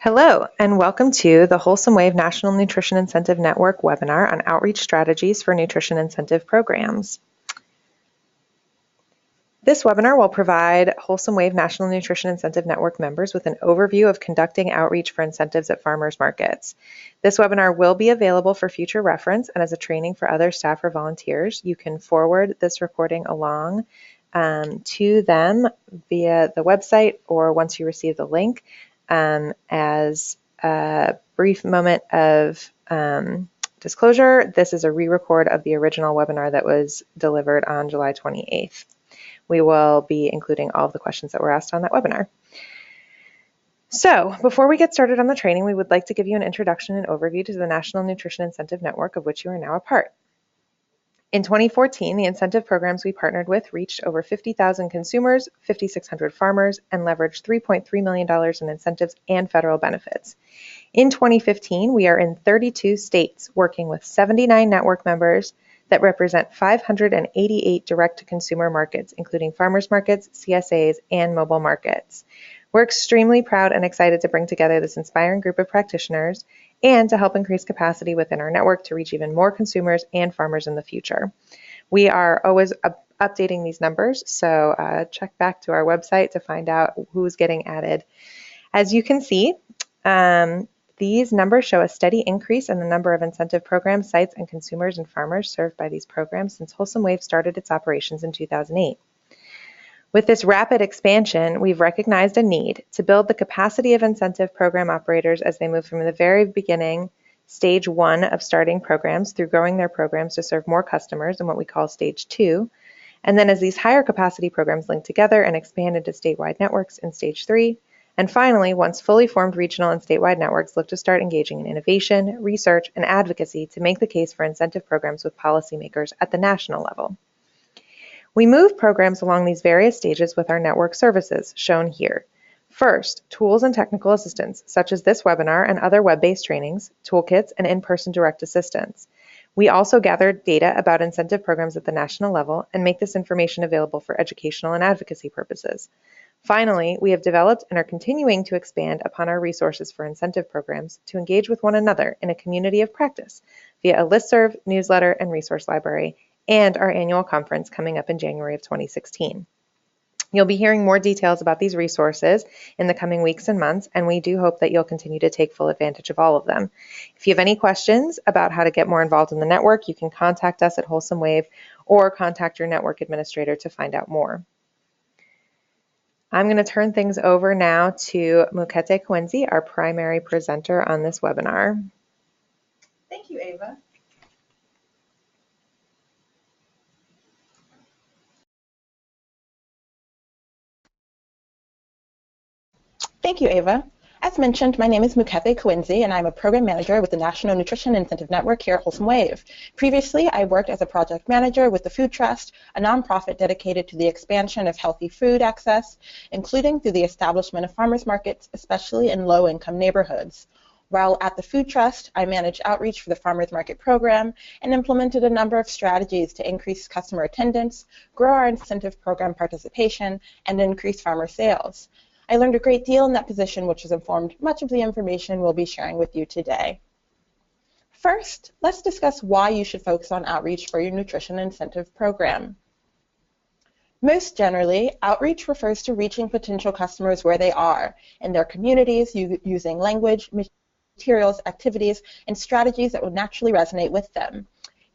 Hello, and welcome to the Wholesome Wave National Nutrition Incentive Network webinar on outreach strategies for nutrition incentive programs. This webinar will provide Wholesome Wave National Nutrition Incentive Network members with an overview of conducting outreach for incentives at farmers markets. This webinar will be available for future reference and as a training for other staff or volunteers. You can forward this recording along to them via the website or once you receive the link. As a brief moment of disclosure, this is a re-record of the original webinar that was delivered on July 28th. We will be including all of the questions that were asked on that webinar. So before we get started on the training, we would like to give you an introduction and overview to the National Nutrition Incentive Network, of which you are now a part. In 2014, the incentive programs we partnered with reached over 50,000 consumers, 5,600 farmers, and leveraged $3.3 million in incentives and federal benefits. In 2015, we are in 32 states, working with 79 network members that represent 588 direct-to-consumer markets, including farmers markets, CSAs, and mobile markets. We're extremely proud and excited to bring together this inspiring group of practitioners and to help increase capacity within our network to reach even more consumers and farmers in the future. We are always updating these numbers, so check back to our website to find out who's getting added. As you can see, these numbers show a steady increase in the number of incentive programs, sites, and consumers and farmers served by these programs since Wholesome Wave started its operations in 2008. With this rapid expansion, we've recognized a need to build the capacity of incentive program operators as they move from the very beginning, stage 1 of starting programs, through growing their programs to serve more customers in what we call stage 2, and then as these higher capacity programs link together and expand into statewide networks in stage 3, and finally, once fully formed regional and statewide networks look to start engaging in innovation, research, and advocacy to make the case for incentive programs with policymakers at the national level. We move programs along these various stages with our network services, shown here. First, tools and technical assistance, such as this webinar and other web-based trainings, toolkits, and in-person direct assistance. We also gather data about incentive programs at the national level and make this information available for educational and advocacy purposes. Finally, we have developed and are continuing to expand upon our resources for incentive programs to engage with one another in a community of practice via a listserv, newsletter, and resource library, and our annual conference coming up in January of 2016. You'll be hearing more details about these resources in the coming weeks and months, and we do hope that you'll continue to take full advantage of all of them. If you have any questions about how to get more involved in the network, you can contact us at Wholesome Wave or contact your network administrator to find out more. I'm going to turn things over now to Mukete Kwenzi, our primary presenter on this webinar. Thank you, Ava. Thank you, Ava. As mentioned, my name is Mukete Kwenzi, and I'm a program manager with the National Nutrition Incentive Network here at Wholesome Wave. Previously, I worked as a project manager with the Food Trust, a nonprofit dedicated to the expansion of healthy food access, including through the establishment of farmers markets, especially in low-income neighborhoods. While at the Food Trust, I managed outreach for the Farmers Market program and implemented a number of strategies to increase customer attendance, grow our incentive program participation, and increase farmer sales. I learned a great deal in that position, which has informed much of the information we'll be sharing with you today. First, let's discuss why you should focus on outreach for your nutrition incentive program. Most generally, outreach refers to reaching potential customers where they are, in their communities, using language, materials, activities, and strategies that would naturally resonate with them.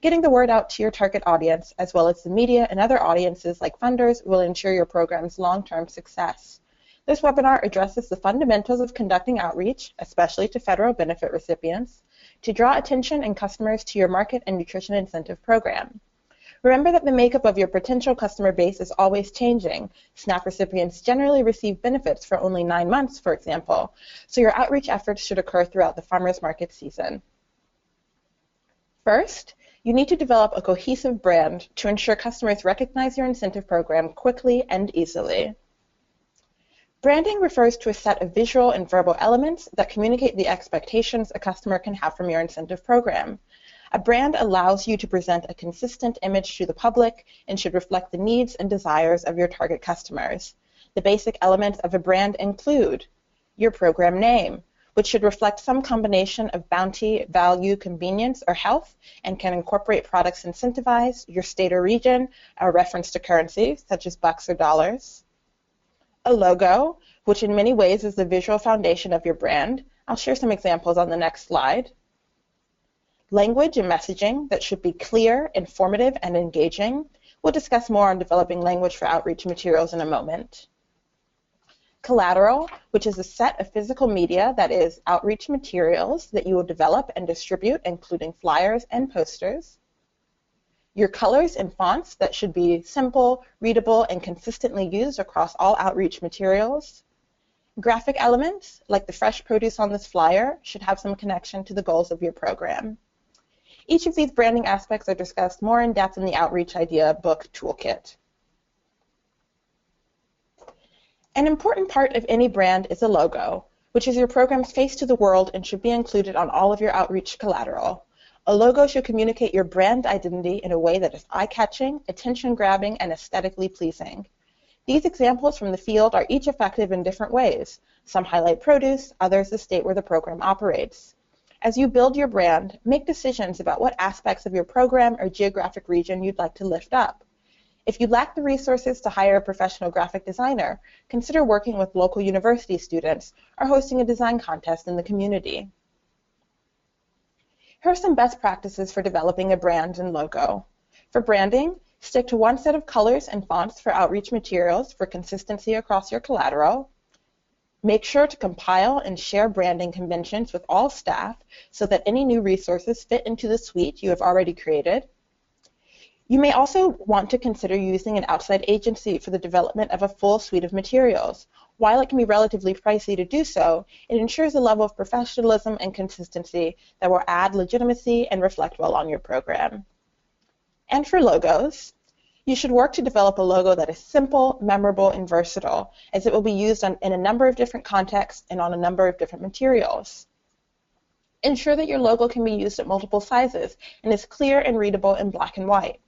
Getting the word out to your target audience, as well as the media and other audiences like funders, will ensure your program's long-term success. This webinar addresses the fundamentals of conducting outreach, especially to federal benefit recipients, to draw attention and customers to your market and nutrition incentive program. Remember that the makeup of your potential customer base is always changing. SNAP recipients generally receive benefits for only 9 months, for example, so your outreach efforts should occur throughout the farmers market season. First, you need to develop a cohesive brand to ensure customers recognize your incentive program quickly and easily. Branding refers to a set of visual and verbal elements that communicate the expectations a customer can have from your incentive program. A brand allows you to present a consistent image to the public and should reflect the needs and desires of your target customers. The basic elements of a brand include your program name, which should reflect some combination of bounty, value, convenience, or health, and can incorporate products incentivized, your state or region, a reference to currency, such as bucks or dollars. A logo, which in many ways is the visual foundation of your brand. I'll share some examples on the next slide. Language and messaging that should be clear, informative, and engaging. We'll discuss more on developing language for outreach materials in a moment. Collateral, which is a set of physical media that is outreach materials that you will develop and distribute, including flyers and posters. Your colors and fonts that should be simple, readable, and consistently used across all outreach materials. Graphic elements, like the fresh produce on this flyer, should have some connection to the goals of your program. Each of these branding aspects are discussed more in depth in the Outreach Idea Book Toolkit. An important part of any brand is a logo, which is your program's face to the world and should be included on all of your outreach collateral. A logo should communicate your brand identity in a way that is eye-catching, attention-grabbing, and aesthetically pleasing. These examples from the field are each effective in different ways. Some highlight produce, others the state where the program operates. As you build your brand, make decisions about what aspects of your program or geographic region you'd like to lift up. If you lack the resources to hire a professional graphic designer, consider working with local university students or hosting a design contest in the community. Here are some best practices for developing a brand and logo. For branding, stick to one set of colors and fonts for outreach materials for consistency across your collateral. Make sure to compile and share branding conventions with all staff so that any new resources fit into the suite you have already created. You may also want to consider using an outside agency for the development of a full suite of materials. While it can be relatively pricey to do so, it ensures a level of professionalism and consistency that will add legitimacy and reflect well on your program. And for logos, you should work to develop a logo that is simple, memorable, and versatile, as it will be used in a number of different contexts and on a number of different materials. Ensure that your logo can be used at multiple sizes and is clear and readable in black and white.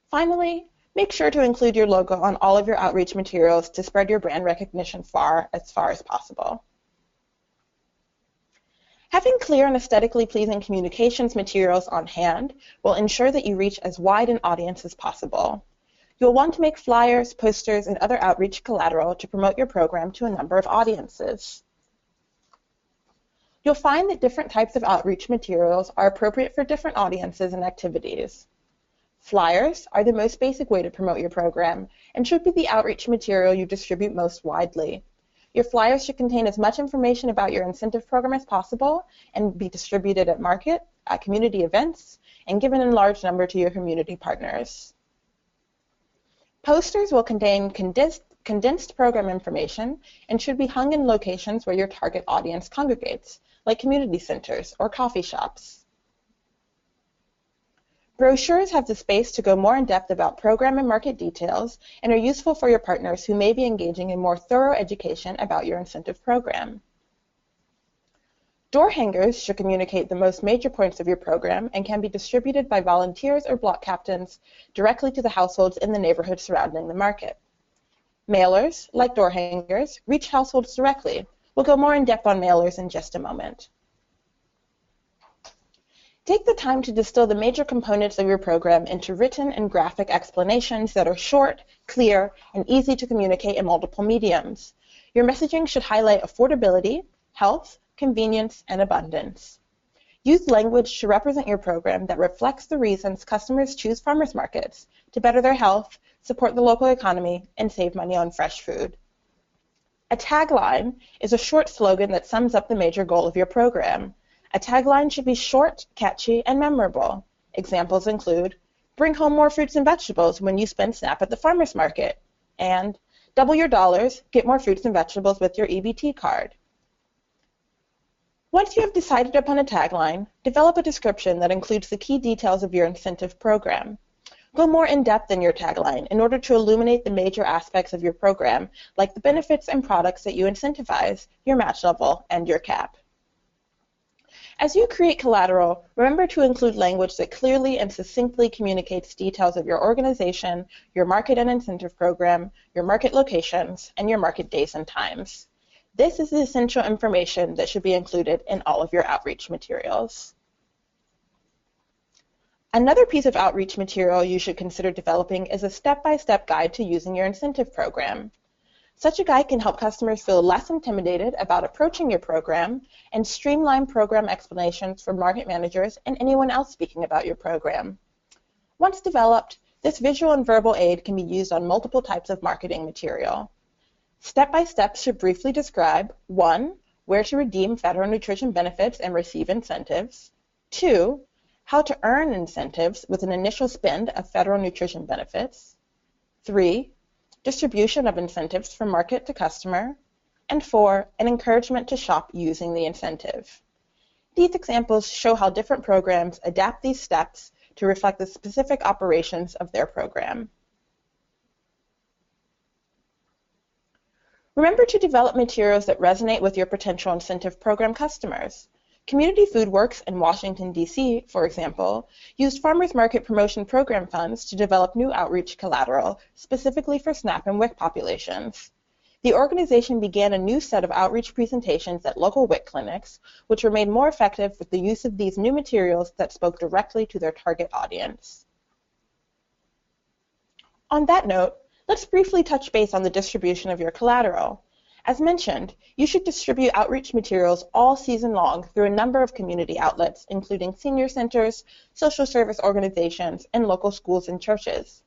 Finally, make sure to include your logo on all of your outreach materials to spread your brand recognition as far as possible. Having clear and aesthetically pleasing communications materials on hand will ensure that you reach as wide an audience as possible. You'll want to make flyers, posters, and other outreach collateral to promote your program to a number of audiences. You'll find that different types of outreach materials are appropriate for different audiences and activities. Flyers are the most basic way to promote your program and should be the outreach material you distribute most widely. Your flyers should contain as much information about your incentive program as possible and be distributed at market, at community events, and given in large number to your community partners. Posters will contain condensed program information and should be hung in locations where your target audience congregates, like community centers or coffee shops. Brochures have the space to go more in depth about program and market details and are useful for your partners who may be engaging in more thorough education about your incentive program. Door hangers should communicate the most major points of your program and can be distributed by volunteers or block captains directly to the households in the neighborhood surrounding the market. Mailers, like door hangers, reach households directly. We'll go more in depth on mailers in just a moment. Take the time to distill the major components of your program into written and graphic explanations that are short, clear, and easy to communicate in multiple mediums. Your messaging should highlight affordability, health, convenience, and abundance. Use language to represent your program that reflects the reasons customers choose farmers markets to better their health, support the local economy, and save money on fresh food. A tagline is a short slogan that sums up the major goal of your program. A tagline should be short, catchy, and memorable. Examples include, bring home more fruits and vegetables when you spend SNAP at the farmer's market, and double your dollars, get more fruits and vegetables with your EBT card. Once you have decided upon a tagline, develop a description that includes the key details of your incentive program. Go more in depth in your tagline in order to illuminate the major aspects of your program, like the benefits and products that you incentivize, your match level, and your cap. As you create collateral, remember to include language that clearly and succinctly communicates details of your organization, your market and incentive program, your market locations, and your market days and times. This is the essential information that should be included in all of your outreach materials. Another piece of outreach material you should consider developing is a step-by-step guide to using your incentive program. Such a guide can help customers feel less intimidated about approaching your program and streamline program explanations for market managers and anyone else speaking about your program. Once developed, this visual and verbal aid can be used on multiple types of marketing material. Step-by-steps should briefly describe 1. Where to redeem federal nutrition benefits and receive incentives. 2. How to earn incentives with an initial spend of federal nutrition benefits. 3. Distribution of incentives from market to customer. And 4. An encouragement to shop using the incentive. These examples show how different programs adapt these steps to reflect the specific operations of their program. Remember to develop materials that resonate with your potential incentive program customers. Community Food Works in Washington, D.C., for example, used Farmers Market Promotion Program funds to develop new outreach collateral specifically for SNAP and WIC populations. The organization began a new set of outreach presentations at local WIC clinics, which were made more effective with the use of these new materials that spoke directly to their target audience. On that note, let's briefly touch base on the distribution of your collateral. As mentioned, you should distribute outreach materials all season long through a number of community outlets, including senior centers, social service organizations, and local schools and churches.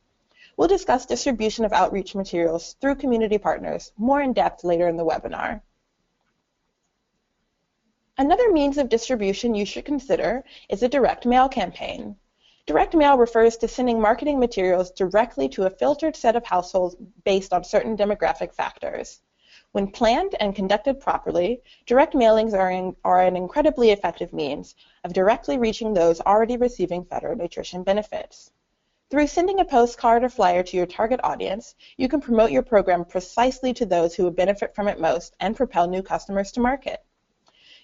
We'll discuss distribution of outreach materials through community partners more in depth later in the webinar. Another means of distribution you should consider is a direct mail campaign. Direct mail refers to sending marketing materials directly to a filtered set of households based on certain demographic factors. When planned and conducted properly, direct mailings are an incredibly effective means of directly reaching those already receiving federal nutrition benefits. Through sending a postcard or flyer to your target audience, you can promote your program precisely to those who would benefit from it most and propel new customers to market.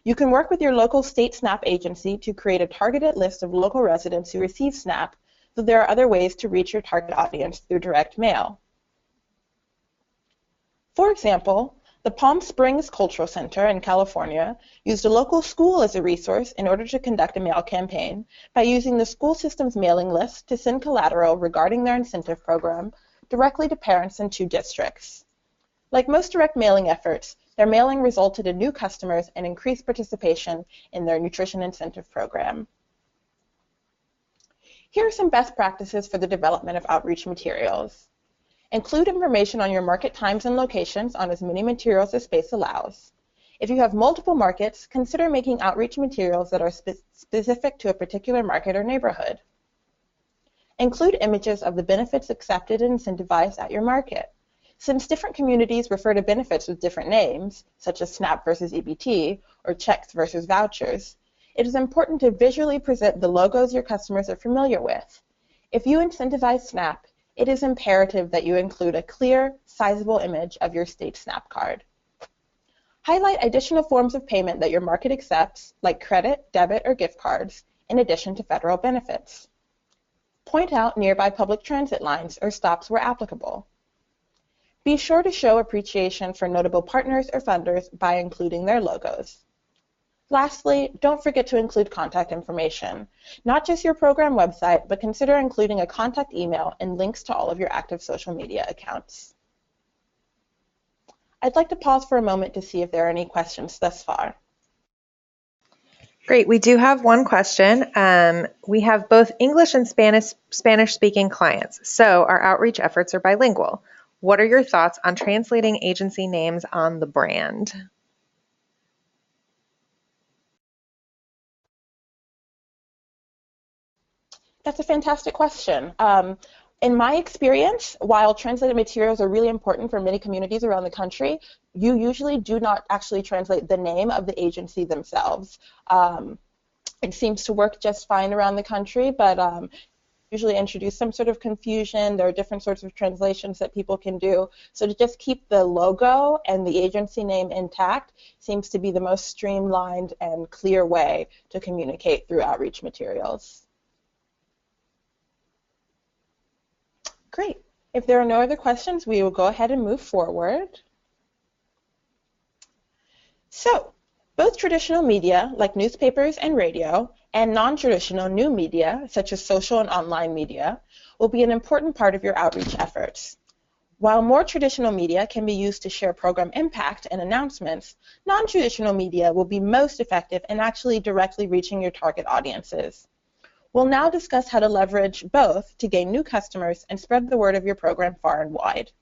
You can work with your local state SNAP agency to create a targeted list of local residents who receive SNAP, though there are other ways to reach your target audience through direct mail. For example, the Palm Springs Cultural Center in California used a local school as a resource in order to conduct a mail campaign by using the school system's mailing list to send collateral regarding their incentive program directly to parents in 2 districts. Like most direct mailing efforts, their mailing resulted in new customers and increased participation in their nutrition incentive program. Here are some best practices for the development of outreach materials. Include information on your market times and locations on as many materials as space allows. If you have multiple markets, consider making outreach materials that are specific to a particular market or neighborhood. Include images of the benefits accepted and incentivized at your market. Since different communities refer to benefits with different names, such as SNAP versus EBT or checks versus vouchers, it is important to visually present the logos your customers are familiar with. If you incentivize SNAP, it is imperative that you include a clear, sizable image of your state SNAP card. Highlight additional forms of payment that your market accepts, like credit, debit, or gift cards, in addition to federal benefits. Point out nearby public transit lines or stops where applicable. Be sure to show appreciation for notable partners or funders by including their logos. Lastly, don't forget to include contact information. Not just your program website, but consider including a contact email and links to all of your active social media accounts. I'd like to pause for a moment to see if there are any questions thus far. Great, we do have one question. We have both English and Spanish-speaking clients, so our outreach efforts are bilingual. What are your thoughts on translating agency names on the brand? That's a fantastic question. In my experience, while translated materials are really important for many communities around the country, you usually do not actually translate the name of the agency themselves. It seems to work just fine around the country, but usually introduce some sort of confusion. There are different sorts of translations that people can do. So to just keep the logo and the agency name intact seems to be the most streamlined and clear way to communicate through outreach materials. Great. If there are no other questions, we will go ahead and move forward. So, both traditional media, like newspapers and radio, and non-traditional new media, such as social and online media, will be an important part of your outreach efforts. While more traditional media can be used to share program impact and announcements, non-traditional media will be most effective in actually directly reaching your target audiences. We'll now discuss how to leverage both to gain new customers and spread the word of your program far and wide.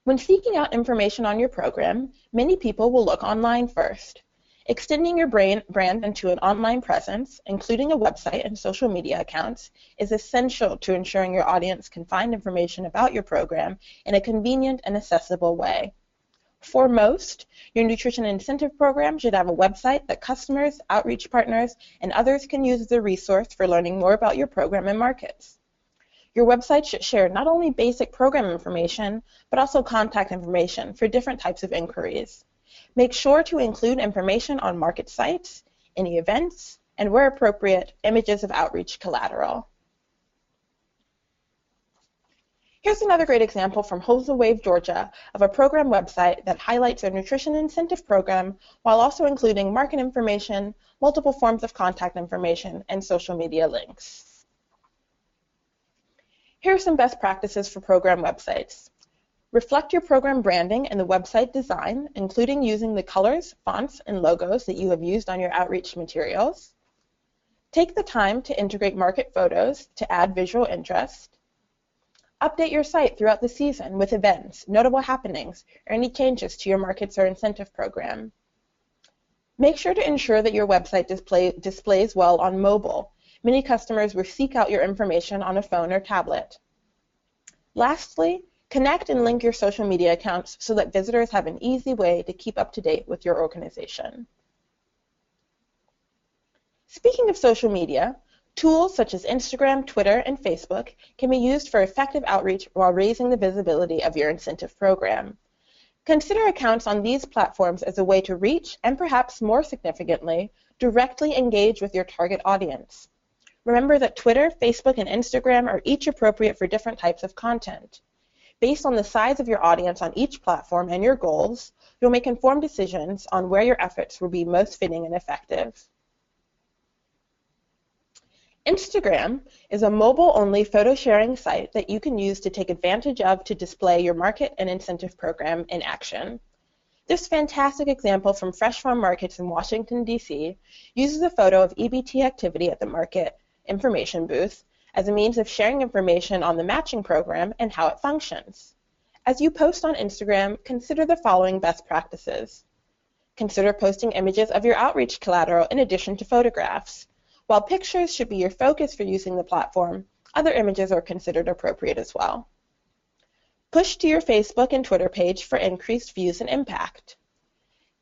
When seeking out information on your program, many people will look online first. Extending your brand into an online presence, including a website and social media accounts, is essential to ensuring your audience can find information about your program in a convenient and accessible way. For most, your nutrition incentive program should have a website that customers, outreach partners, and others can use as a resource for learning more about your program and markets. Your website should share not only basic program information, but also contact information for different types of inquiries. Make sure to include information on market sites, any events, and where appropriate, images of outreach collateral. Here's another great example from Wholesome Wave, Georgia, of a program website that highlights their nutrition incentive program while also including market information, multiple forms of contact information, and social media links. Here are some best practices for program websites. Reflect your program branding in the website design, including using the colors, fonts, and logos that you have used on your outreach materials. Take the time to integrate market photos to add visual interest. Update your site throughout the season with events, notable happenings, or any changes to your markets or incentive program. Make sure to ensure that your website displays well on mobile. Many customers will seek out your information on a phone or tablet. Lastly, connect and link your social media accounts so that visitors have an easy way to keep up to date with your organization. Speaking of social media, tools such as Instagram, Twitter, and Facebook can be used for effective outreach while raising the visibility of your incentive program. Consider accounts on these platforms as a way to reach, and perhaps more significantly, directly engage with your target audience. Remember that Twitter, Facebook, and Instagram are each appropriate for different types of content. Based on the size of your audience on each platform and your goals, you'll make informed decisions on where your efforts will be most fitting and effective. Instagram is a mobile-only photo-sharing site that you can use to take advantage of to display your market and incentive program in action. This fantastic example from Fresh Farm Markets in Washington, D.C. uses a photo of EBT activity at the market information booth as a means of sharing information on the matching program and how it functions. As you post on Instagram, consider the following best practices. Consider posting images of your outreach collateral in addition to photographs. While pictures should be your focus for using the platform, other images are considered appropriate as well. Push to your Facebook and Twitter page for increased views and impact.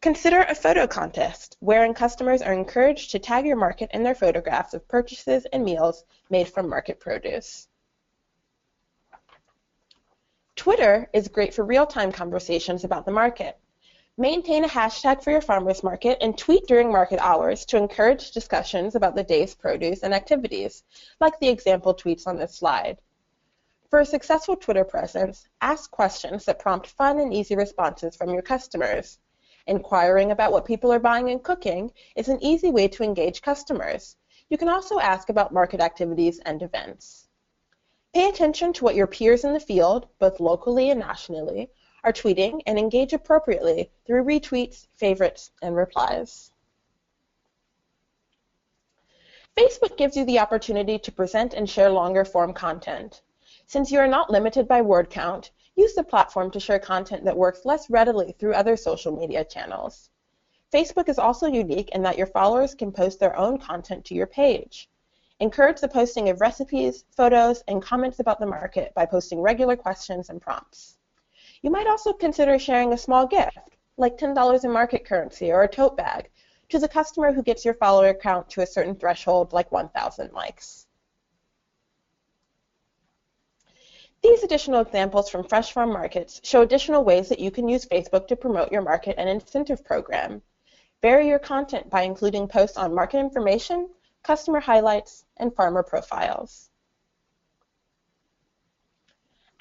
Consider a photo contest, wherein customers are encouraged to tag your market in their photographs of purchases and meals made from market produce. Twitter is great for real-time conversations about the market. Maintain a hashtag for your farmers market and tweet during market hours to encourage discussions about the day's produce and activities, like the example tweets on this slide. For a successful Twitter presence, ask questions that prompt fun and easy responses from your customers. Inquiring about what people are buying and cooking is an easy way to engage customers. You can also ask about market activities and events. Pay attention to what your peers in the field, both locally and nationally, are tweeting and engage appropriately through retweets, favorites, and replies. Facebook gives you the opportunity to present and share longer form content. Since you are not limited by word count, use the platform to share content that works less readily through other social media channels. Facebook is also unique in that your followers can post their own content to your page. Encourage the posting of recipes, photos, and comments about the market by posting regular questions and prompts. You might also consider sharing a small gift, like $10 in market currency or a tote bag, to the customer who gets your follower count to a certain threshold, like 1,000 likes. These additional examples from Fresh Farm Markets show additional ways that you can use Facebook to promote your market and incentive program. Vary your content by including posts on market information, customer highlights, and farmer profiles.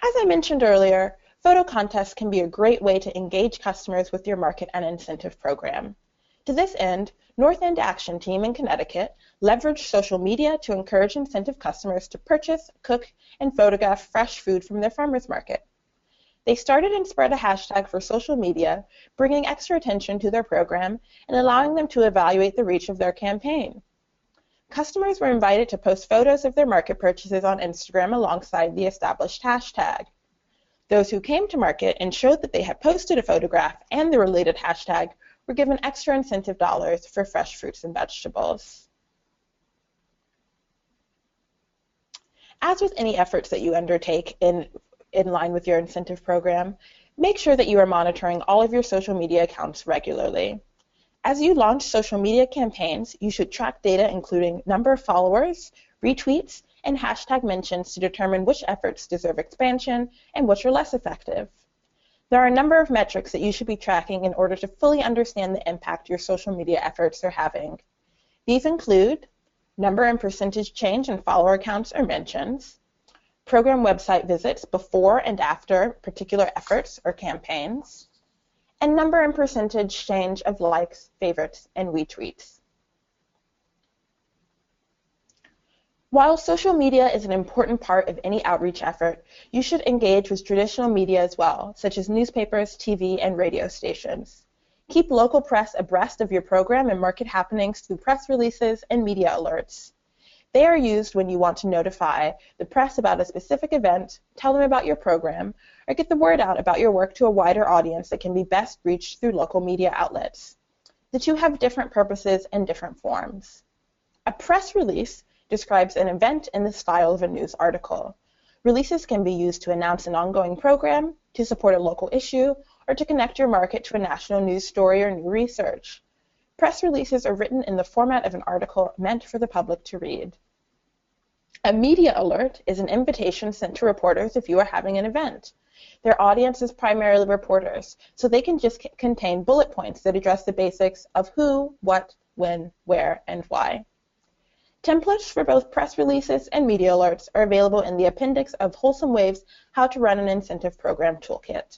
As I mentioned earlier, Photo contests can be a great way to engage customers with your market and incentive program. To this end, North End Action Team in Connecticut leveraged social media to encourage incentive customers to purchase, cook, and photograph fresh food from their farmers market. They started and spread a hashtag for social media, bringing extra attention to their program and allowing them to evaluate the reach of their campaign. Customers were invited to post photos of their market purchases on Instagram alongside the established hashtag. Those who came to market and showed that they had posted a photograph and the related hashtag were given extra incentive dollars for fresh fruits and vegetables. As with any efforts that you undertake in line with your incentive program, make sure that you are monitoring all of your social media accounts regularly. As you launch social media campaigns, you should track data including number of followers, retweets, and hashtag mentions to determine which efforts deserve expansion and which are less effective. There are a number of metrics that you should be tracking in order to fully understand the impact your social media efforts are having. These include number and percentage change in follower counts or mentions, program website visits before and after particular efforts or campaigns, and number and percentage change of likes, favorites, and retweets. While social media is an important part of any outreach effort, you should engage with traditional media as well, such as newspapers, TV, and radio stations. Keep local press abreast of your program and market happenings through press releases and media alerts. They are used when you want to notify the press about a specific event, tell them about your program, or get the word out about your work to a wider audience that can be best reached through local media outlets. The two have different purposes and different forms. A press release describes an event in the style of a news article. Releases can be used to announce an ongoing program, to support a local issue, or to connect your market to a national news story or new research. Press releases are written in the format of an article meant for the public to read. A media alert is an invitation sent to reporters if you are having an event. Their audience is primarily reporters, so they can just contain bullet points that address the basics of who, what, when, where, and why. Templates for both press releases and media alerts are available in the appendix of Wholesome Wave's How to Run an Incentive Program Toolkit.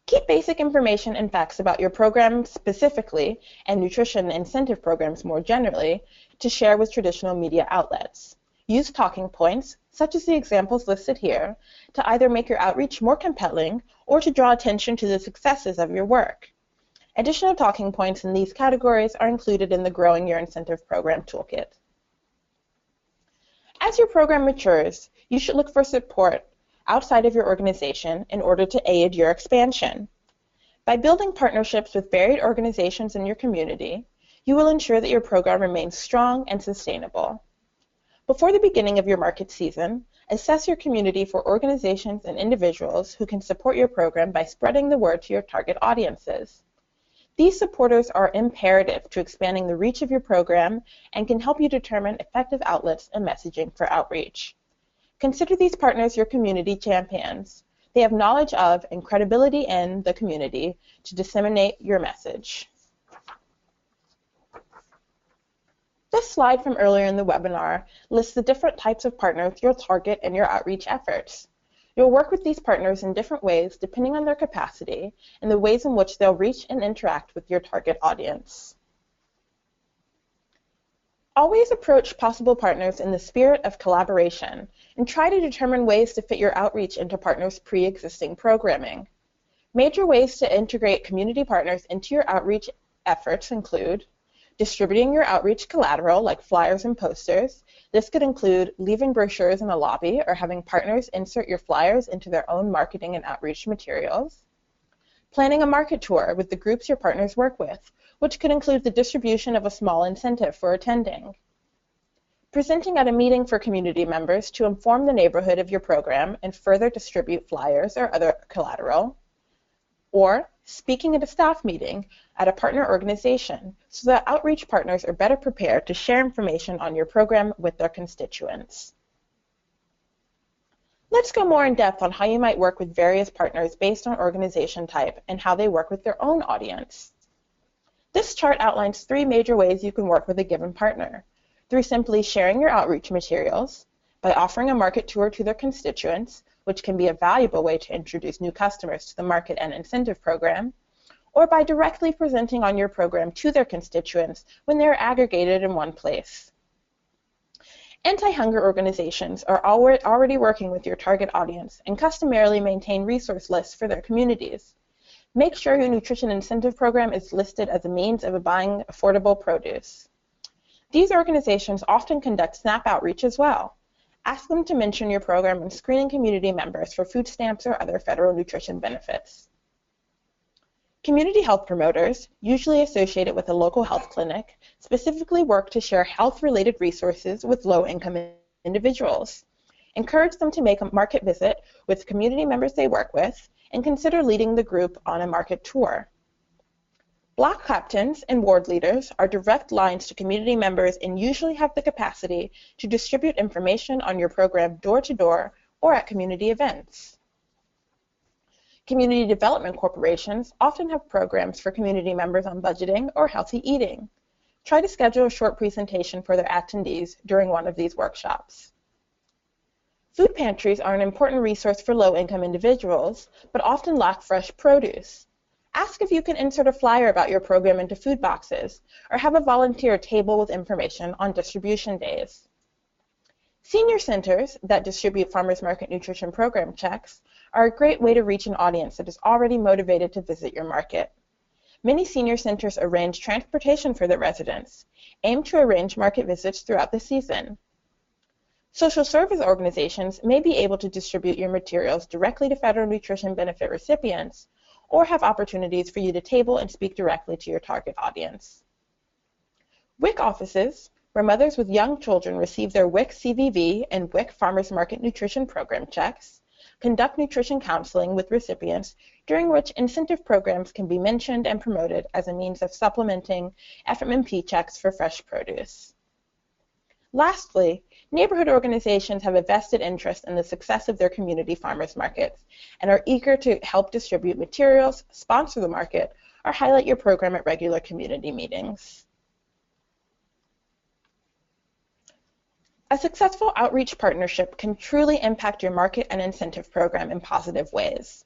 Keep basic information and facts about your program specifically, and nutrition incentive programs more generally, to share with traditional media outlets. Use talking points, such as the examples listed here, to either make your outreach more compelling or to draw attention to the successes of your work. Additional talking points in these categories are included in the Growing Your Incentive Program Toolkit. As your program matures, you should look for support outside of your organization in order to aid your expansion. By building partnerships with varied organizations in your community, you will ensure that your program remains strong and sustainable. Before the beginning of your market season, assess your community for organizations and individuals who can support your program by spreading the word to your target audiences. These supporters are imperative to expanding the reach of your program and can help you determine effective outlets and messaging for outreach. Consider these partners your community champions. They have knowledge of and credibility in the community to disseminate your message. This slide from earlier in the webinar lists the different types of partners you'll target in your outreach efforts. You'll work with these partners in different ways depending on their capacity and the ways in which they'll reach and interact with your target audience. Always approach possible partners in the spirit of collaboration and try to determine ways to fit your outreach into partners' pre-existing programming. Major ways to integrate community partners into your outreach efforts include distributing your outreach collateral like flyers and posters. This could include leaving brochures in a lobby or having partners insert your flyers into their own marketing and outreach materials. Planning a market tour with the groups your partners work with, which could include the distribution of a small incentive for attending. Presenting at a meeting for community members to inform the neighborhood of your program and further distribute flyers or other collateral. Or speaking at a staff meeting at a partner organization so that outreach partners are better prepared to share information on your program with their constituents. Let's go more in depth on how you might work with various partners based on organization type and how they work with their own audience. This chart outlines 3 major ways you can work with a given partner: through simply sharing your outreach materials, by offering a market tour to their constituents, which can be a valuable way to introduce new customers to the market and incentive program, or by directly presenting on your program to their constituents when they are aggregated in one place. Anti-hunger organizations are already working with your target audience and customarily maintain resource lists for their communities. Make sure your nutrition incentive program is listed as a means of buying affordable produce. These organizations often conduct SNAP outreach as well. Ask them to mention your program when screening community members for food stamps or other federal nutrition benefits. Community health promoters, usually associated with a local health clinic, specifically work to share health-related resources with low-income individuals. Encourage them to make a market visit with community members they work with, and consider leading the group on a market tour. Block captains and ward leaders are direct lines to community members and usually have the capacity to distribute information on your program door-to-door or at community events. Community development corporations often have programs for community members on budgeting or healthy eating. Try to schedule a short presentation for their attendees during one of these workshops. Food pantries are an important resource for low-income individuals, but often lack fresh produce. Ask if you can insert a flyer about your program into food boxes, or have a volunteer table with information on distribution days. Senior centers that distribute farmers market nutrition program checks are a great way to reach an audience that is already motivated to visit your market. Many senior centers arrange transportation for their residents, aim to arrange market visits throughout the season. Social service organizations may be able to distribute your materials directly to federal nutrition benefit recipients, or have opportunities for you to table and speak directly to your target audience. WIC offices, where mothers with young children receive their WIC CVV and WIC Farmers Market Nutrition Program checks, conduct nutrition counseling with recipients, during which incentive programs can be mentioned and promoted as a means of supplementing FMNP checks for fresh produce. Lastly, neighborhood organizations have a vested interest in the success of their community farmers markets and are eager to help distribute materials, sponsor the market, or highlight your program at regular community meetings. A successful outreach partnership can truly impact your market and incentive program in positive ways.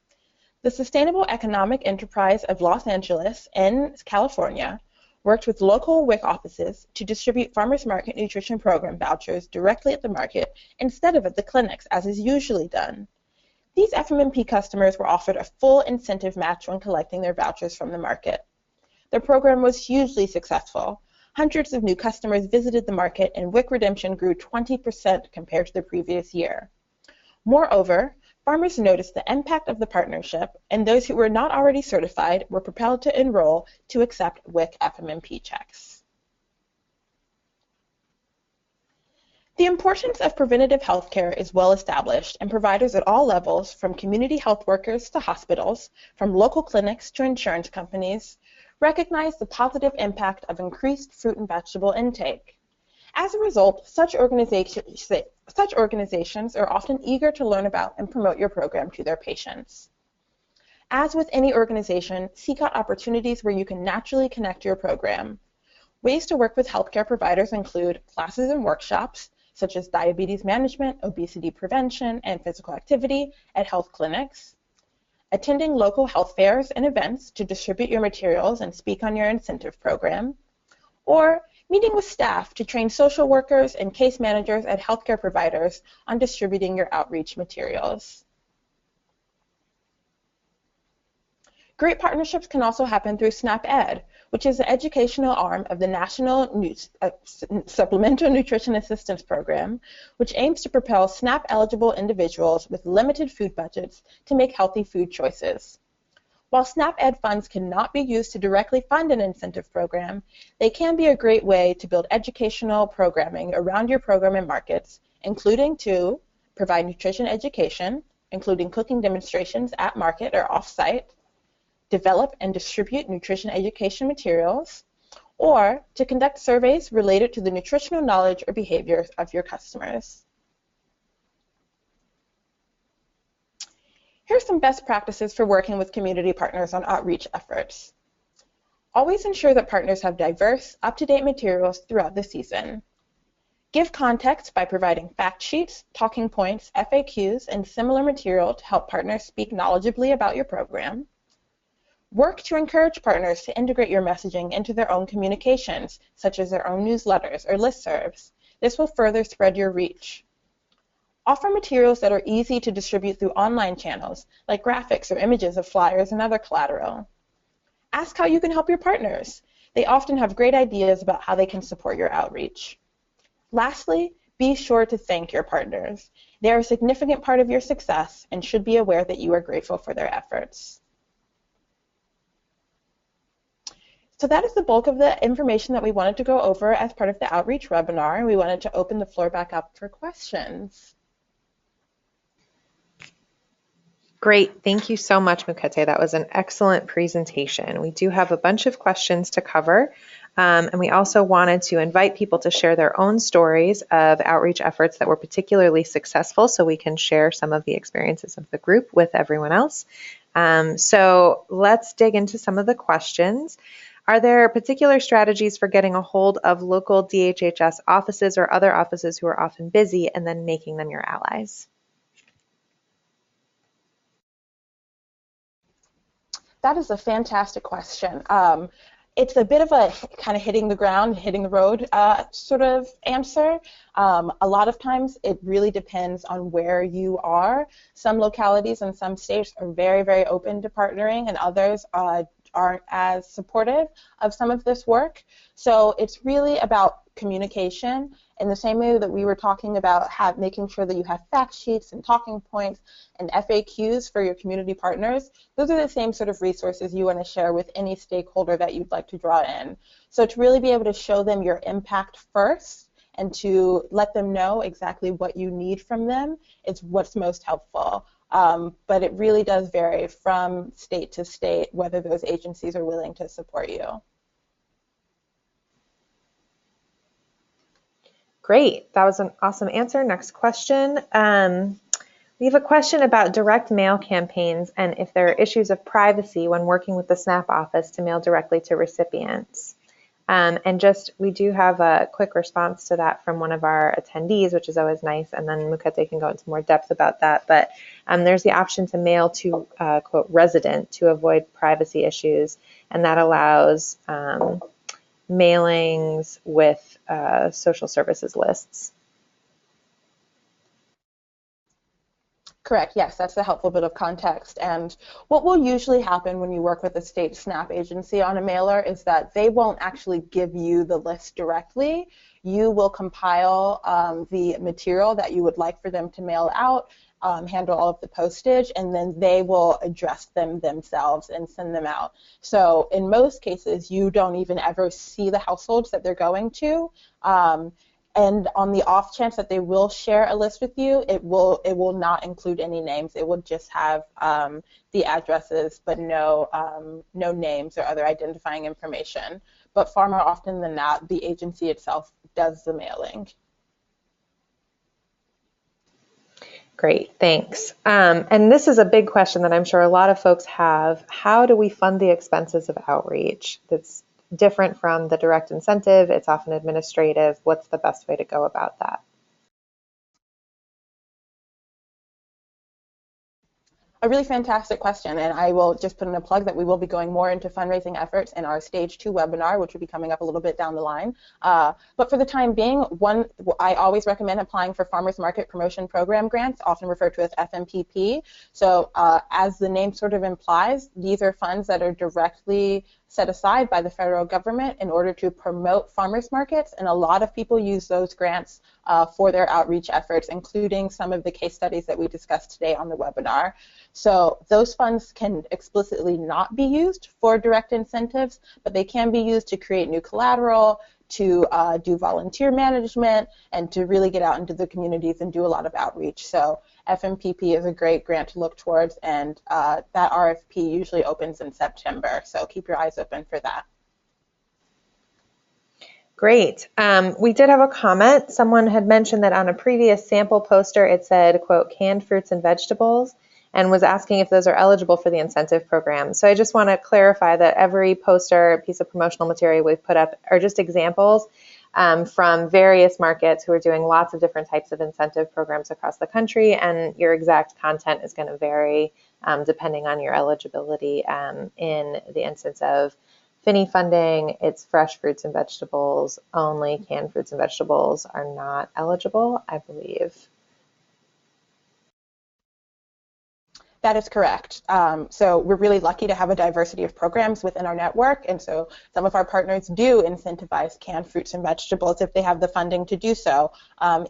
The Sustainable Economic Enterprise of Los Angeles in California worked with local WIC offices to distribute farmers market nutrition program vouchers directly at the market instead of at the clinics, as is usually done. These FMNP customers were offered a full incentive match when collecting their vouchers from the market. The program was hugely successful. Hundreds of new customers visited the market, and WIC redemption grew 20% compared to the previous year. Moreover, farmers noticed the impact of the partnership, and those who were not already certified were propelled to enroll to accept WIC FMNP checks. The importance of preventative health care is well established, and providers at all levels, from community health workers to hospitals, from local clinics to insurance companies, recognize the positive impact of increased fruit and vegetable intake. As a result, such organizations are often eager to learn about and promote your program to their patients. As with any organization, seek out opportunities where you can naturally connect your program. Ways to work with healthcare providers include classes and workshops, such as diabetes management, obesity prevention, and physical activity at health clinics, attending local health fairs and events to distribute your materials and speak on your incentive program, or meeting with staff to train social workers and case managers at healthcare providers on distributing your outreach materials. Great partnerships can also happen through SNAP-Ed, which is the educational arm of the National Supplemental Nutrition Assistance Program, which aims to propel SNAP-eligible individuals with limited food budgets to make healthy food choices. While SNAP-Ed funds cannot be used to directly fund an incentive program, they can be a great way to build educational programming around your program and markets, including to provide nutrition education, including cooking demonstrations at market or off-site, develop and distribute nutrition education materials, or to conduct surveys related to the nutritional knowledge or behaviors of your customers. Here are some best practices for working with community partners on outreach efforts. Always ensure that partners have diverse, up-to-date materials throughout the season. Give context by providing fact sheets, talking points, FAQs, and similar material to help partners speak knowledgeably about your program. Work to encourage partners to integrate your messaging into their own communications, such as their own newsletters or listservs. This will further spread your reach. Offer materials that are easy to distribute through online channels, like graphics or images of flyers and other collateral. Ask how you can help your partners. They often have great ideas about how they can support your outreach. Lastly, be sure to thank your partners. They are a significant part of your success and should be aware that you are grateful for their efforts. So that is the bulk of the information that we wanted to go over as part of the outreach webinar, and we wanted to open the floor back up for questions. Great. Thank you so much, Mukete. That was an excellent presentation. We do have a bunch of questions to cover, and we also wanted to invite people to share their own stories of outreach efforts that were particularly successful so we can share some of the experiences of the group with everyone else. So let's dig into some of the questions. Are there particular strategies for getting a hold of local DHHS offices or other offices who are often busy and then making them your allies? That is a fantastic question. It's a bit of a kind of hitting the ground, hitting the road sort of answer. A lot of times it really depends on where you are. Some localities and some states are very, very open to partnering, and others aren't as supportive of some of this work. So it's really about communication in the same way that we were talking about making sure that you have fact sheets and talking points and FAQs for your community partners. Those are the same sort of resources you want to share with any stakeholder that you'd like to draw in. So to really be able to show them your impact first and to let them know exactly what you need from them is what's most helpful. But it really does vary from state to state whether those agencies are willing to support you. Great. That was an awesome answer. Next question. We have a question about direct mail campaigns and if there are issues of privacy when working with the SNAP office to mail directly to recipients. We do have a quick response to that from one of our attendees, which is always nice, and then Mukete can go into more depth about that. But there's the option to mail to, quote, resident to avoid privacy issues, and that allows mailings with social services lists. Correct, yes, that's a helpful bit of context. And what will usually happen when you work with a state SNAP agency on a mailer is that they won't actually give you the list directly. You will compile the material that you would like for them to mail out, handle all of the postage, and then they will address them themselves and send them out. So in most cases, you don't even ever see the households that they're going to. And on the off chance that they will share a list with you, it will not include any names. It will just have the addresses, but no names or other identifying information. But far more often than not, the agency itself does the mailing. Great, thanks. And this is a big question that I'm sure a lot of folks have. How do we fund the expenses of outreach? That's different from the direct incentive. It's often administrative. What's the best way to go about that? A really fantastic question, and I will just put in a plug that we will be going more into fundraising efforts in our Stage 2 webinar, which will be coming up a little bit down the line. But for the time being, I always recommend applying for Farmers Market Promotion Program grants, often referred to as FMPP. So as the name sort of implies, these are funds that are directly set aside by the federal government in order to promote farmers markets, and a lot of people use those grants for their outreach efforts, including some of the case studies that we discussed today on the webinar. So those funds can explicitly not be used for direct incentives, but they can be used to create new collateral, to do volunteer management, and to really get out into the communities and do a lot of outreach. So FMPP is a great grant to look towards, and that RFP usually opens in September, so keep your eyes open for that. Great. We did have a comment. Someone had mentioned that on a previous sample poster it said, quote, canned fruits and vegetables, and was asking if those are eligible for the incentive program. So I just want to clarify that every poster, piece of promotional material we've put up are just examples. from various markets who are doing lots of different types of incentive programs across the country, and your exact content is going to vary depending on your eligibility. In the instance of Finney funding, it's fresh fruits and vegetables only. Canned fruits and vegetables are not eligible, I believe. That is correct. So we're really lucky to have a diversity of programs within our network, and so some of our partners do incentivize canned fruits and vegetables if they have the funding to do so.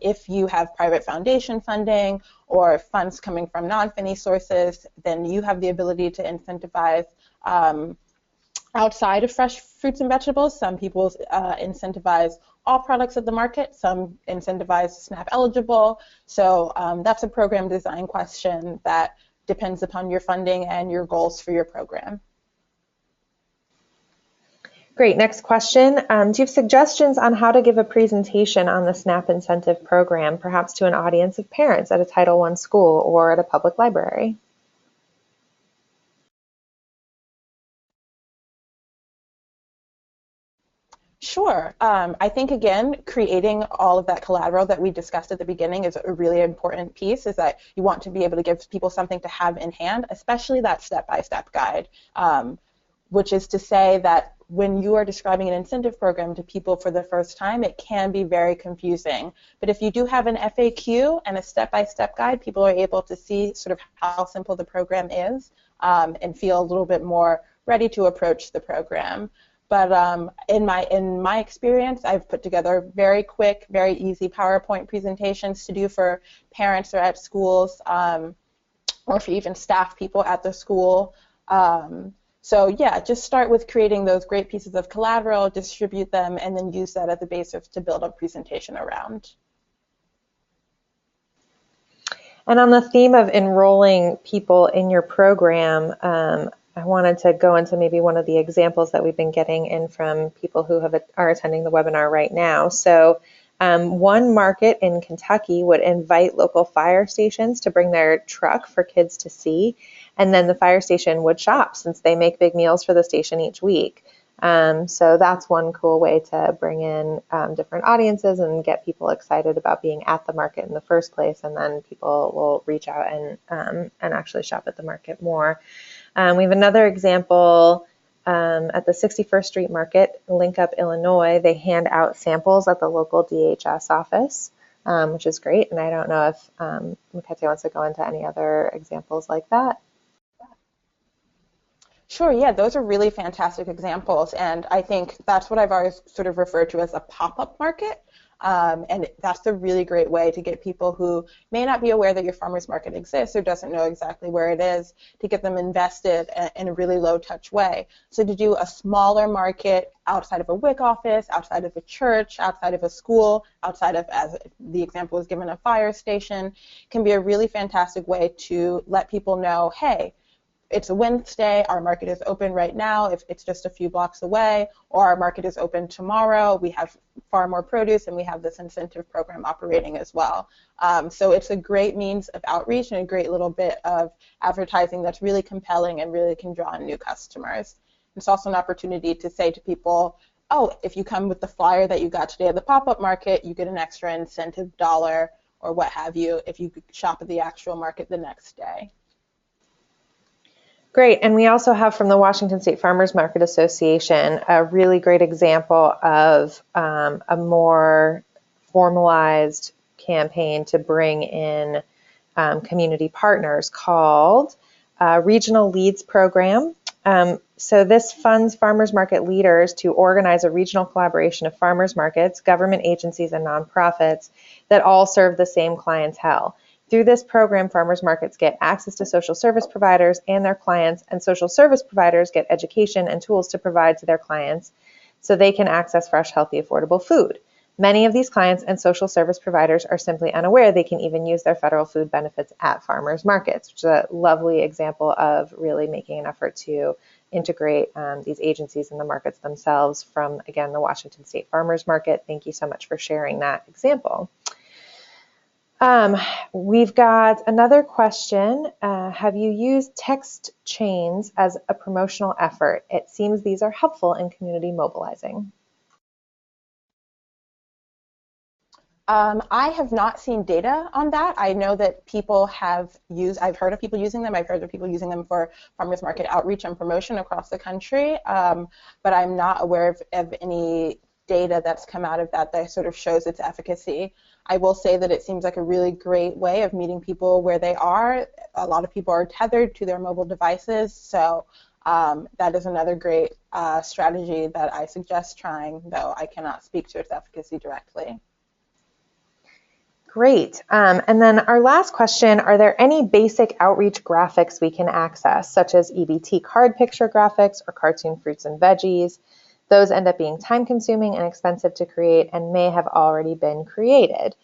If you have private foundation funding or funds coming from non-Finney sources, then you have the ability to incentivize outside of fresh fruits and vegetables. Some people incentivize all products of the market. Some incentivize SNAP eligible. So that's a program design question that depends upon your funding and your goals for your program. Great. Next question. Do you have suggestions on how to give a presentation on the SNAP incentive program, perhaps to an audience of parents at a Title I school or at a public library? Sure. I think, again, creating all of that collateral that we discussed at the beginning is a really important piece, is that you want to be able to give people something to have in hand, especially that step-by-step guide, which is to say that when you are describing an incentive program to people for the first time, it can be very confusing. But if you do have an FAQ and a step-by-step guide, people are able to see sort of how simple the program is and feel a little bit more ready to approach the program. But in my experience, I've put together very quick, very easy PowerPoint presentations to do for parents or at schools, or for even staff people at the school. So yeah, just start with creating those great pieces of collateral, distribute them, and then use that as a basis to build a presentation around. And on the theme of enrolling people in your program, I wanted to go into maybe one of the examples that we've been getting in from people who are attending the webinar right now. So one market in Kentucky would invite local fire stations to bring their truck for kids to see, and then the fire station would shop since they make big meals for the station each week. So that's one cool way to bring in different audiences and get people excited about being at the market in the first place, and then people will reach out and actually shop at the market more. We have another example at the 61st Street Market, Link Up, Illinois. They hand out samples at the local DHS office, which is great. And I don't know if Mukete wants to go into any other examples like that. Sure, yeah, those are really fantastic examples, and I think that's what I've always sort of referred to as a pop-up market, and that's a really great way to get people who may not be aware that your farmer's market exists or doesn't know exactly where it is, to get them invested in a really low-touch way. So to do a smaller market outside of a WIC office, outside of a church, outside of a school, outside of, as the example was given, a fire station, can be a really fantastic way to let people know, hey, it's a Wednesday, our market is open right now if it's just a few blocks away, or our market is open tomorrow, we have far more produce and we have this incentive program operating as well. So it's a great means of outreach and a great little bit of advertising that's really compelling and really can draw in new customers. It's also an opportunity to say to people, oh, if you come with the flyer that you got today at the pop-up market, you get an extra incentive dollar or what have you if you shop at the actual market the next day. Great, and we also have from the Washington State Farmers Market Association a really great example of a more formalized campaign to bring in community partners called Regional Leads Program. So this funds farmers market leaders to organize a regional collaboration of farmers markets, government agencies, and nonprofits that all serve the same clientele. Through this program, farmers markets get access to social service providers and their clients, and social service providers get education and tools to provide to their clients so they can access fresh, healthy, affordable food. Many of these clients and social service providers are simply unaware they can even use their federal food benefits at farmers markets, which is a lovely example of really making an effort to integrate these agencies in the markets themselves from, again, the Washington State Farmers Market. Thank you so much for sharing that example. We've got another question. Have you used text chains as a promotional effort? It seems these are helpful in community mobilizing. I have not seen data on that. I know that people I've heard of people using them. I've heard of people using them for farmers market outreach and promotion across the country, but I'm not aware of any data that's come out of that sort of shows its efficacy. I will say that it seems like a really great way of meeting people where they are. A lot of people are tethered to their mobile devices, so that is another great strategy that I suggest trying, though I cannot speak to its efficacy directly. Great. And then our last question, are there any basic outreach graphics we can access, such as EBT card picture graphics or cartoon fruits and veggies? Those end up being time consuming and expensive to create and may have already been created.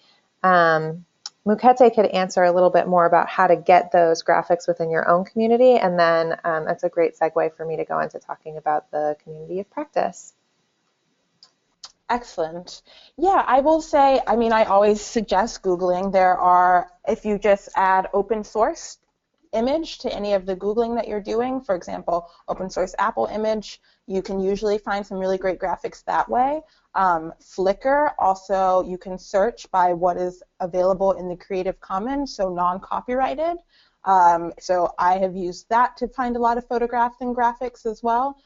Mukete could answer a little bit more about how to get those graphics within your own community, and then that's a great segue for me to go into talking about the community of practice. Excellent. Yeah, I will say, I mean, I always suggest Googling. If you just add open source image to any of the Googling that you're doing, for example, open source Apple image, you can usually find some really great graphics that way. Flickr, also, you can search by what is available in the Creative Commons, so non-copyrighted. So I have used that to find a lot of photographs and graphics as well.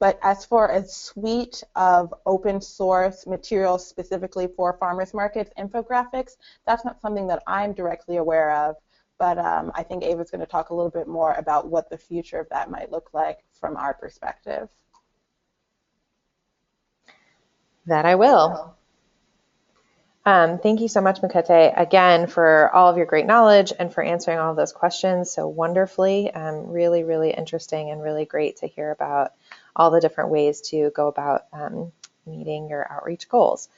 But as for a suite of open source materials specifically for farmers markets, infographics, that's not something that I'm directly aware of. But I think Ava's going to talk a little bit more about what the future of that might look like from our perspective. That I will. Thank you so much, Mukete, again, for all of your great knowledge and for answering all of those questions so wonderfully. Really, really interesting and really great to hear about all the different ways to go about meeting your outreach goals.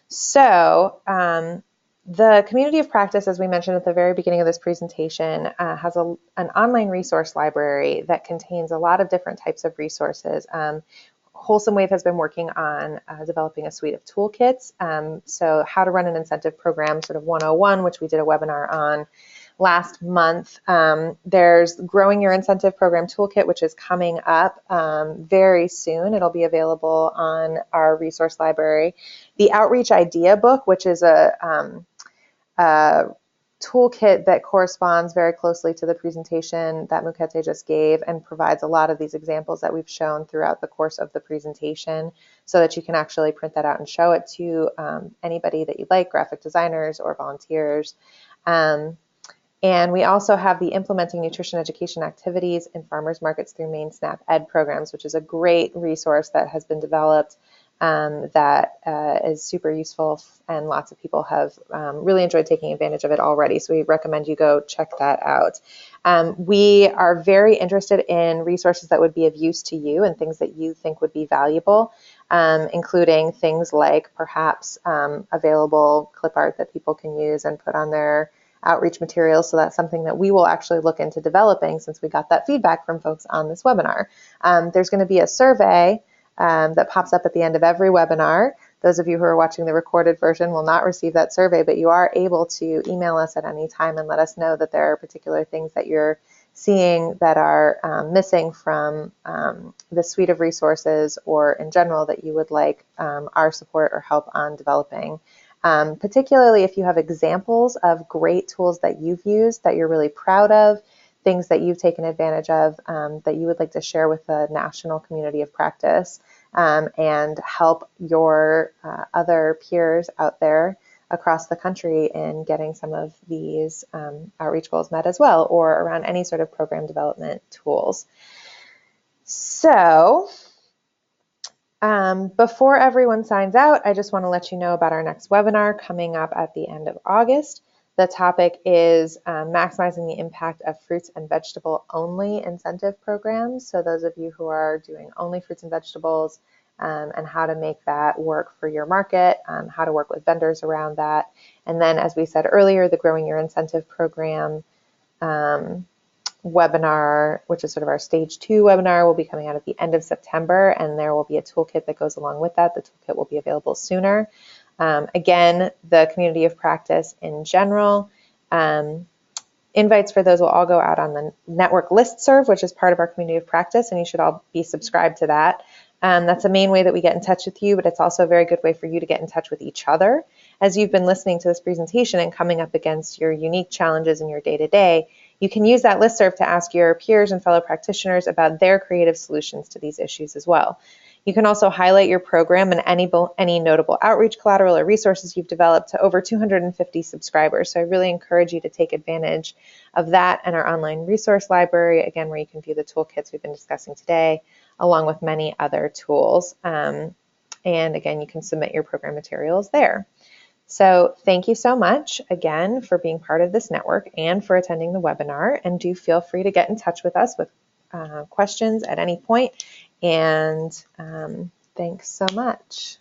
So the community of practice, as we mentioned at the very beginning of this presentation, has an online resource library that contains a lot of different types of resources. Wholesome Wave has been working on developing a suite of toolkits. So how to run an incentive program, sort of 101, which we did a webinar on last month. There's Growing Your Incentive Program Toolkit, which is coming up very soon. It'll be available on our resource library. The Outreach Idea Book, which is a toolkit that corresponds very closely to the presentation that Mukete just gave and provides a lot of these examples that we've shown throughout the course of the presentation so that you can actually print that out and show it to anybody that you'd like, graphic designers or volunteers. And we also have the Implementing Nutrition Education Activities in Farmers Markets through Maine SNAP Ed programs, which is a great resource that has been developed that is super useful, and lots of people have really enjoyed taking advantage of it already. So we recommend you go check that out. We are very interested in resources that would be of use to you and things that you think would be valuable, including things like perhaps available clip art that people can use and put on their outreach materials. So that's something that we will actually look into developing since we got that feedback from folks on this webinar. There's going to be a survey that pops up at the end of every webinar. Those of you who are watching the recorded version will not receive that survey, but you are able to email us at any time and let us know that there are particular things that you're seeing that are missing from the suite of resources or in general that you would like our support or help on developing. Particularly if you have examples of great tools that you've used that you're really proud of, things that you've taken advantage of that you would like to share with the national community of practice and help your other peers out there across the country in getting some of these outreach goals met as well, or around any sort of program development tools. So before everyone signs out, I just want to let you know about our next webinar coming up at the end of August. The topic is maximizing the impact of fruits and vegetable only incentive programs. So those of you who are doing only fruits and vegetables and how to make that work for your market, how to work with vendors around that. And then, as we said earlier, the Growing Your Incentive Program webinar, which is sort of our stage 2 webinar, will be coming out at the end of September, and there will be a toolkit that goes along with that. The toolkit will be available sooner. Again, the community of practice in general, invites for those will all go out on the network listserv, which is part of our community of practice, and you should all be subscribed to that. That's the main way that we get in touch with you, but it's also a very good way for you to get in touch with each other. as you've been listening to this presentation and coming up against your unique challenges in your day-to-day, you can use that listserv to ask your peers and fellow practitioners about their creative solutions to these issues as well. You can also highlight your program and any notable outreach collateral or resources you've developed to over 250 subscribers. So I really encourage you to take advantage of that and our online resource library, again, where you can view the toolkits we've been discussing today, along with many other tools. And again, you can submit your program materials there. So thank you so much again for being part of this network and for attending the webinar. And do feel free to get in touch with us with questions at any point. And thanks so much.